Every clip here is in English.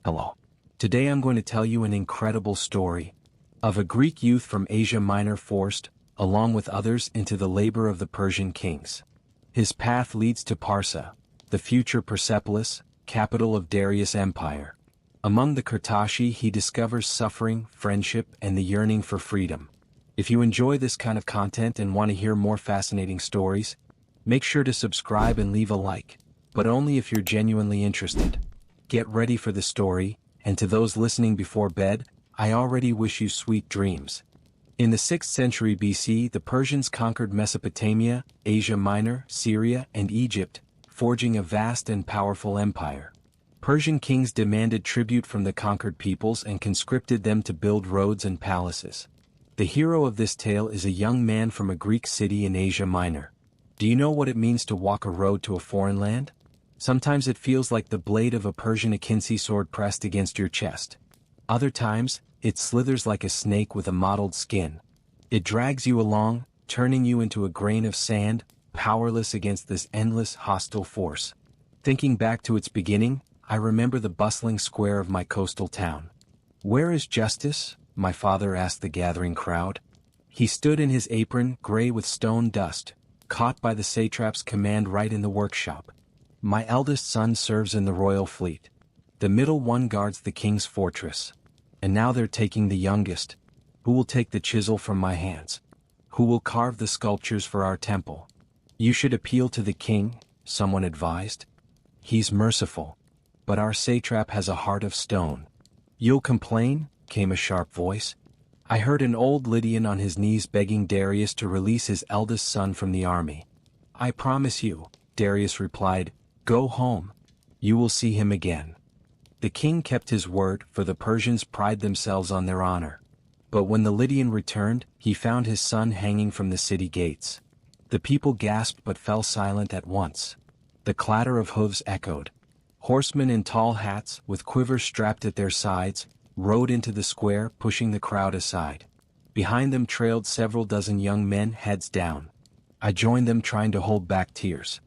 Hello. Today I'm going to tell you an incredible story of a Greek youth from Asia Minor forced, along with others, into the labor of the Persian kings. His path leads to Parsa, the future Persepolis, capital of Darius' empire. Among the Kurtashi he discovers suffering, friendship, and the yearning for freedom. If you enjoy this kind of content and want to hear more fascinating stories, make sure to subscribe and leave a like, but only if you're genuinely interested. Get ready for the story, and to those listening before bed, I already wish you sweet dreams. In the 6th century BC, the Persians conquered Mesopotamia, Asia Minor, Syria, and Egypt, forging a vast and powerful empire. Persian kings demanded tribute from the conquered peoples and conscripted them to build roads and palaces. The hero of this tale is a young man from a Greek city in Asia Minor. Do you know what it means to walk a road to a foreign land? Sometimes it feels like the blade of a Persian Akinci sword pressed against your chest. Other times, it slithers like a snake with a mottled skin. It drags you along, turning you into a grain of sand, powerless against this endless, hostile force. Thinking back to its beginning, I remember the bustling square of my coastal town. "Where is justice?" my father asked the gathering crowd. He stood in his apron, gray with stone dust, caught by the satrap's command right in the workshop. "My eldest son serves in the royal fleet. The middle one guards the king's fortress. And now they're taking the youngest. Who will take the chisel from my hands? Who will carve the sculptures for our temple?" "You should appeal to the king," someone advised. "He's merciful. But our satrap has a heart of stone." "You'll complain?" came a sharp voice. I heard an old Lydian on his knees begging Darius to release his eldest son from the army. "I promise you," Darius replied, "go home. You will see him again." The king kept his word, for the Persians pride themselves on their honor. But when the Lydian returned, he found his son hanging from the city gates. The people gasped but fell silent at once. The clatter of hooves echoed. Horsemen in tall hats, with quivers strapped at their sides, rode into the square, pushing the crowd aside. Behind them trailed several dozen young men, heads down. I joined them, trying to hold back tears.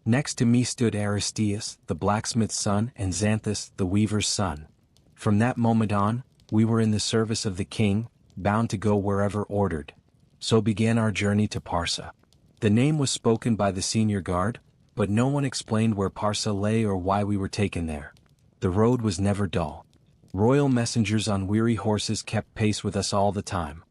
Next to me stood Aristeus, the blacksmith's son, and Xanthus, the weaver's son. From that moment on, we were in the service of the king, bound to go wherever ordered. So began our journey to Parsa. The name was spoken by the senior guard, but no one explained where Parsa lay or why we were taken there. The road was never dull. Royal messengers on weary horses kept pace with us all the time.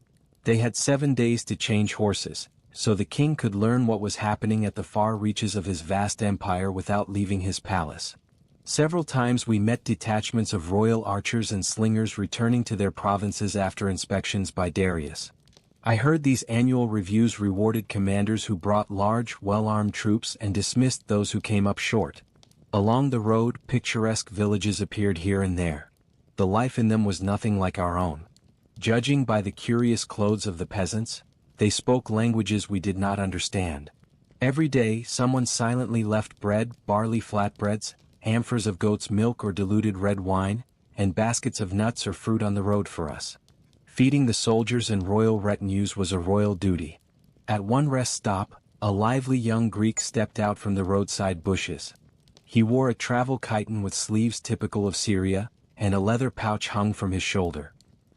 They had 7 days to change horses, so the king could learn what was happening at the far reaches of his vast empire without leaving his palace. Several times we met detachments of royal archers and slingers returning to their provinces after inspections by Darius. I heard these annual reviews rewarded commanders who brought large, well-armed troops and dismissed those who came up short. Along the road, picturesque villages appeared here and there. The life in them was nothing like our own. Judging by the curious clothes of the peasants, they spoke languages we did not understand. Every day, someone silently left bread, barley flatbreads, amphors of goat's milk or diluted red wine, and baskets of nuts or fruit on the road for us. Feeding the soldiers and royal retinues was a royal duty. At one rest stop, a lively young Greek stepped out from the roadside bushes. He wore a travel chiton with sleeves typical of Syria, and a leather pouch hung from his shoulder.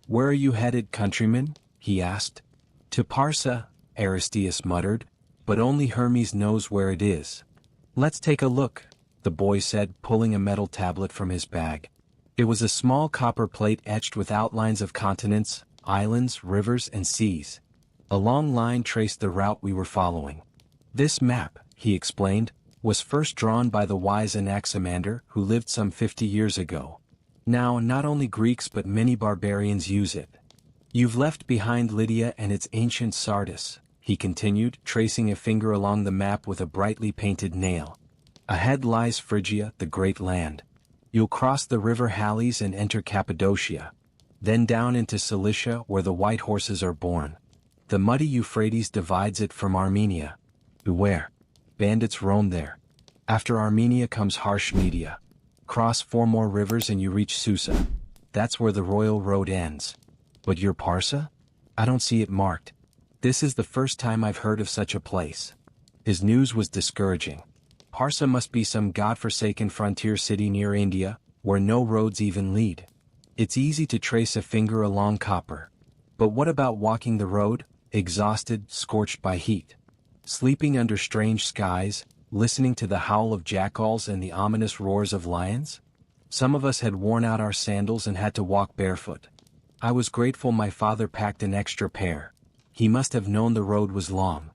"Where are you headed, countryman?" he asked. "To Parsa," Aristeus muttered, "but only Hermes knows where it is." "Let's take a look," the boy said, pulling a metal tablet from his bag. It was a small copper plate etched with outlines of continents, islands, rivers, and seas. A long line traced the route we were following. "This map," he explained, "was first drawn by the wise Anaximander, who lived some 50 years ago. Now, not only Greeks but many barbarians use it. You've left behind Lydia and its ancient Sardis," he continued, tracing a finger along the map with a brightly painted nail. "Ahead lies Phrygia, the great land. You'll cross the river Halys and enter Cappadocia. Then down into Cilicia, where the white horses are born. The muddy Euphrates divides it from Armenia. Beware. Bandits roam there. After Armenia comes harsh Media. Cross 4 more rivers and you reach Susa. That's where the royal road ends." "But you're Parsa? I don't see it marked." "This is the first time I've heard of such a place." His news was discouraging. Parsa must be some god-forsaken frontier city near India, where no roads even lead. It's easy to trace a finger along copper. But what about walking the road, exhausted, scorched by heat? Sleeping under strange skies, listening to the howl of jackals and the ominous roars of lions? Some of us had worn out our sandals and had to walk barefoot. I was grateful my father packed an extra pair. He must have known the road was long.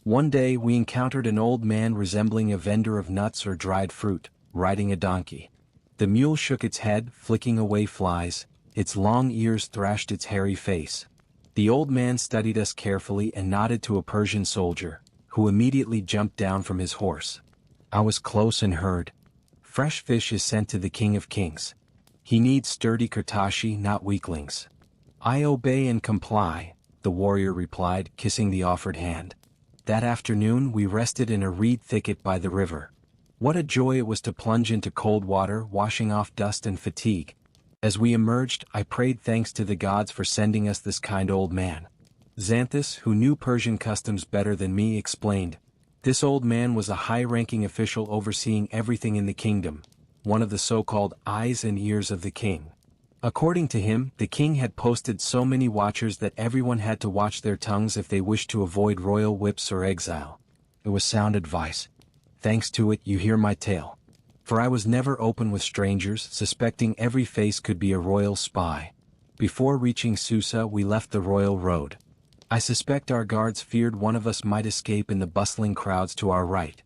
One day we encountered an old man resembling a vendor of nuts or dried fruit, riding a donkey. The mule shook its head, flicking away flies, its long ears thrashed its hairy face. The old man studied us carefully and nodded to a Persian soldier, who immediately jumped down from his horse. I was close and heard. Fresh fish is sent to the King of Kings. He needs sturdy Kurtashi, not weaklings. I obey and comply, the warrior replied, kissing the offered hand. That afternoon we rested in a reed thicket by the river. What a joy it was to plunge into cold water, washing off dust and fatigue. As we emerged, I prayed thanks to the gods for sending us this kind old man. Xanthus, who knew Persian customs better than me, explained. This old man was a high-ranking official overseeing everything in the kingdom, one of the so-called eyes and ears of the king. According to him, the king had posted so many watchers that everyone had to watch their tongues if they wished to avoid royal whips or exile. It was sound advice. Thanks to it, you hear my tale. For I was never open with strangers, suspecting every face could be a royal spy. Before reaching Susa, we left the royal road. I suspect our guards feared one of us might escape in the bustling crowds to our right.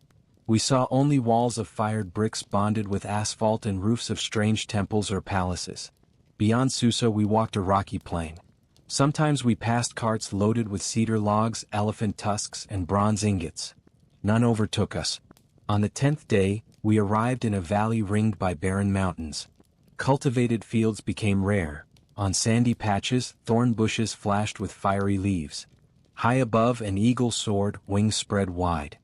We saw only walls of fired bricks bonded with asphalt and roofs of strange temples or palaces. Beyond Susa we walked a rocky plain. Sometimes we passed carts loaded with cedar logs, elephant tusks, and bronze ingots. None overtook us. On the 10th day, we arrived in a valley ringed by barren mountains. Cultivated fields became rare. On sandy patches, thorn bushes flashed with fiery leaves. High above, an eagle soared, wings spread wide.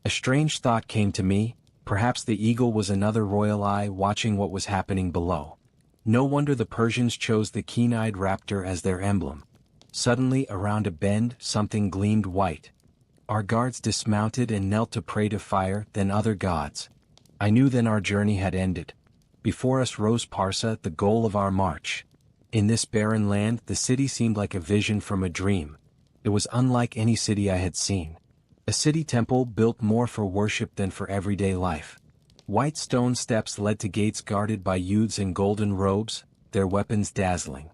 A strange thought came to me, perhaps the eagle was another royal eye watching what was happening below. No wonder the Persians chose the keen-eyed raptor as their emblem. Suddenly, around a bend, something gleamed white. Our guards dismounted and knelt to pray to fire, then other gods. I knew then our journey had ended. Before us rose Parsa, the goal of our march. In this barren land, the city seemed like a vision from a dream. It was unlike any city I had seen. A city temple built more for worship than for everyday life. White stone steps led to gates guarded by youths in golden robes, their weapons dazzling.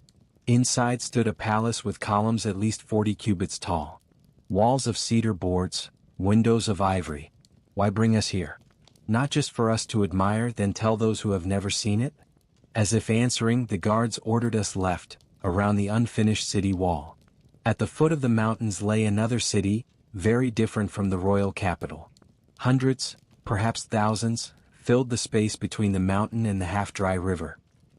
Inside stood a palace with columns at least 40 cubits tall. Walls of cedar boards, windows of ivory. Why bring us here? Not just for us to admire, then tell those who have never seen it? As if answering, the guards ordered us left, around the unfinished city wall. At the foot of the mountains lay another city, very different from the royal capital. Hundreds, perhaps thousands, filled the space between the mountain and the half-dry river.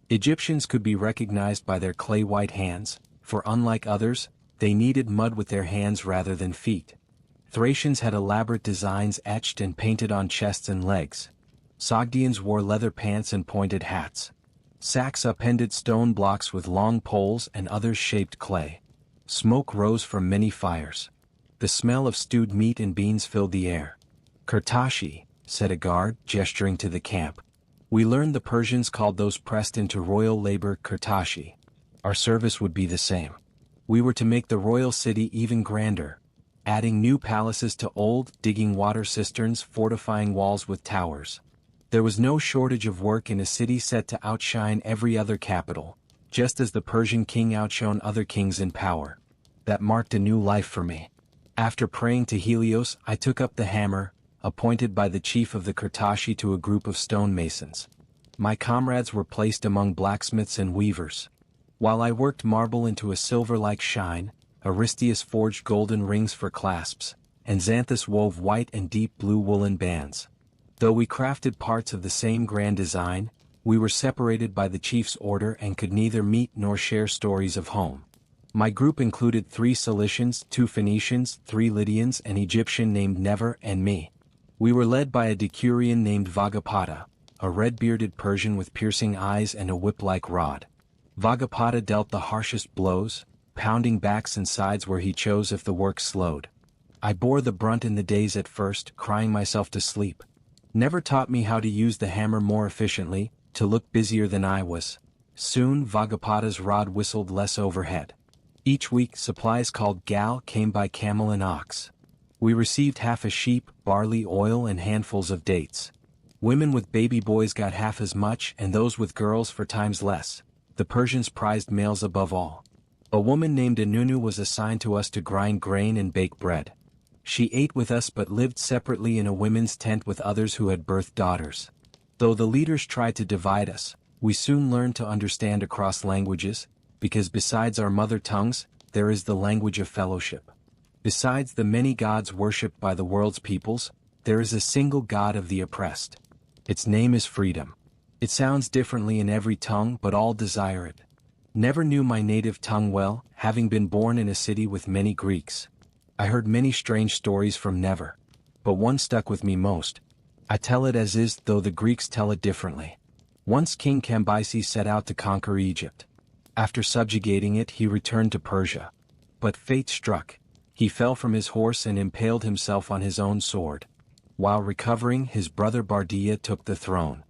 Egyptians could be recognized by their clay-white hands, for unlike others, they kneaded mud with their hands rather than feet. Thracians had elaborate designs etched and painted on chests and legs. Sogdians wore leather pants and pointed hats. Sacs upended stone blocks with long poles and others shaped clay. Smoke rose from many fires. The smell of stewed meat and beans filled the air. Kurtashi, said a guard, gesturing to the camp. We learned the Persians called those pressed into royal labor Kurtashi. Our service would be the same. We were to make the royal city even grander, adding new palaces to old, digging water cisterns, fortifying walls with towers. There was no shortage of work in a city set to outshine every other capital, just as the Persian king outshone other kings in power. That marked a new life for me. After praying to Helios, I took up the hammer, appointed by the chief of the Kurtashi to a group of stonemasons. My comrades were placed among blacksmiths and weavers. While I worked marble into a silver-like shine, Aristeus forged golden rings for clasps, and Xanthus wove white and deep blue woolen bands. Though we crafted parts of the same grand design, we were separated by the chief's order and could neither meet nor share stories of home. My group included 3 Cilicians, 2 Phoenicians, 3 Lydians, an Egyptian named Never, and me. We were led by a Decurion named Vagapata, a red-bearded Persian with piercing eyes and a whip-like rod. Vagapata dealt the harshest blows, pounding backs and sides where he chose if the work slowed. I bore the brunt in the days at first, crying myself to sleep. Never taught me how to use the hammer more efficiently, to look busier than I was. Soon Vagapata's rod whistled less overhead. Each week supplies called gal came by camel and ox. We received half a sheep, barley oil and handfuls of dates. Women with baby boys got half as much and those with girls 4 times less. The Persians prized males above all. A woman named Anunu was assigned to us to grind grain and bake bread. She ate with us but lived separately in a women's tent with others who had birthed daughters. Though the leaders tried to divide us, we soon learned to understand across languages, because besides our mother tongues, there is the language of fellowship. Besides the many gods worshipped by the world's peoples, there is a single God of the oppressed. Its name is freedom. It sounds differently in every tongue but all desire it. Never knew my native tongue well, having been born in a city with many Greeks. I heard many strange stories from Never. But one stuck with me most. I tell it as is, though the Greeks tell it differently. Once King Cambyses set out to conquer Egypt. After subjugating it he returned to Persia. But fate struck. He fell from his horse and impaled himself on his own sword. While recovering, his brother Bardia took the throne.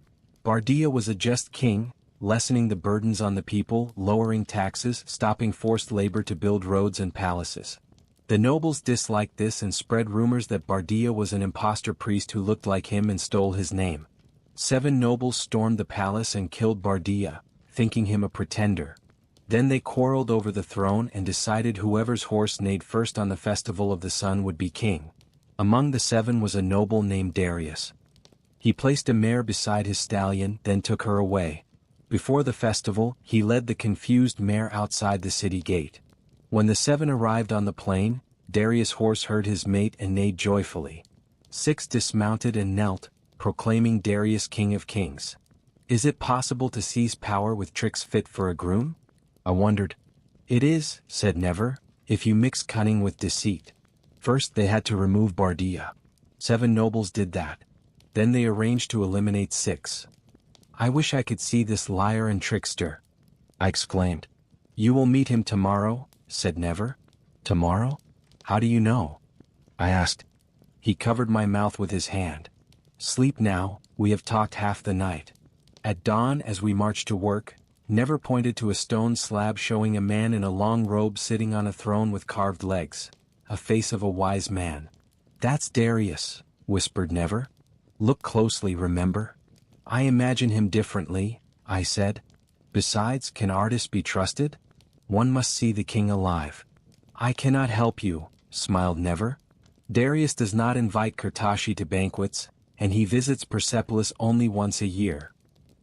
Bardia was a just king, lessening the burdens on the people, lowering taxes, stopping forced labor to build roads and palaces. The nobles disliked this and spread rumors that Bardia was an impostor priest who looked like him and stole his name. 7 nobles stormed the palace and killed Bardia, thinking him a pretender. Then they quarreled over the throne and decided whoever's horse neighed first on the festival of the sun would be king. Among the 7 was a noble named Darius. He placed a mare beside his stallion, then took her away. Before the festival, he led the confused mare outside the city gate. When the 7 arrived on the plain, Darius' horse heard his mate and neighed joyfully. 6 dismounted and knelt, proclaiming Darius king of kings. Is it possible to seize power with tricks fit for a groom? I wondered. It is, said Never, if you mix cunning with deceit. First they had to remove Bardia. 7 nobles did that. Then they arranged to eliminate 6. I wish I could see this liar and trickster, I exclaimed. You will meet him tomorrow, said Never. Tomorrow? How do you know? I asked. He covered my mouth with his hand. Sleep now, we have talked half the night. At dawn as we marched to work, Never pointed to a stone slab showing a man in a long robe sitting on a throne with carved legs, a face of a wise man. That's Darius, whispered Never. Look closely, remember? I imagine him differently, I said. Besides, can artists be trusted? One must see the king alive. I cannot help you, smiled Never. Darius does not invite Kurtashi to banquets, and he visits Persepolis only once a year.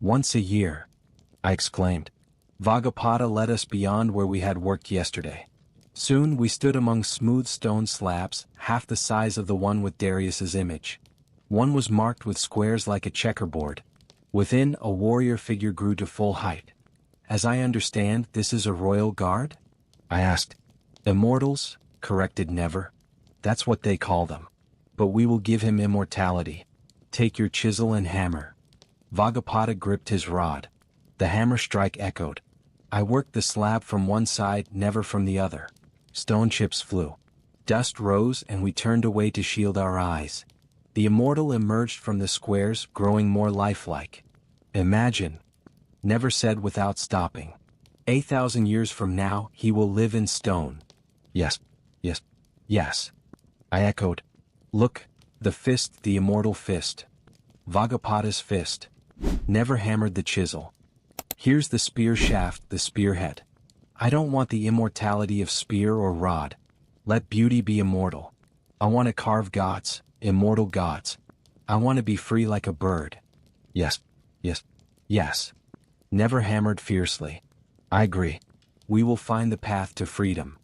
Once a year, I exclaimed. Vagapata led us beyond where we had worked yesterday. Soon we stood among smooth stone slabs, half the size of the one with Darius's image. One was marked with squares like a checkerboard. Within, a warrior figure grew to full height. As I understand, this is a royal guard? I asked. Immortals, corrected Never. That's what they call them. But we will give him immortality. Take your chisel and hammer. Vagapata gripped his rod. The hammer strike echoed. I worked the slab from one side, Never from the other. Stone chips flew. Dust rose and we turned away to shield our eyes. The immortal emerged from the squares, growing more lifelike. Imagine, Never said without stopping. 8,000 years from now, he will live in stone. Yes, yes, yes. I echoed. Look, the fist, the immortal fist. Vagapata's fist. Never hammered the chisel. Here's the spear shaft, the spearhead. I don't want the immortality of spear or rod. Let beauty be immortal. I want to carve gods, immortal gods. I want to be free like a bird. Yes, yes, yes. Never hammered fiercely. I agree. We will find the path to freedom.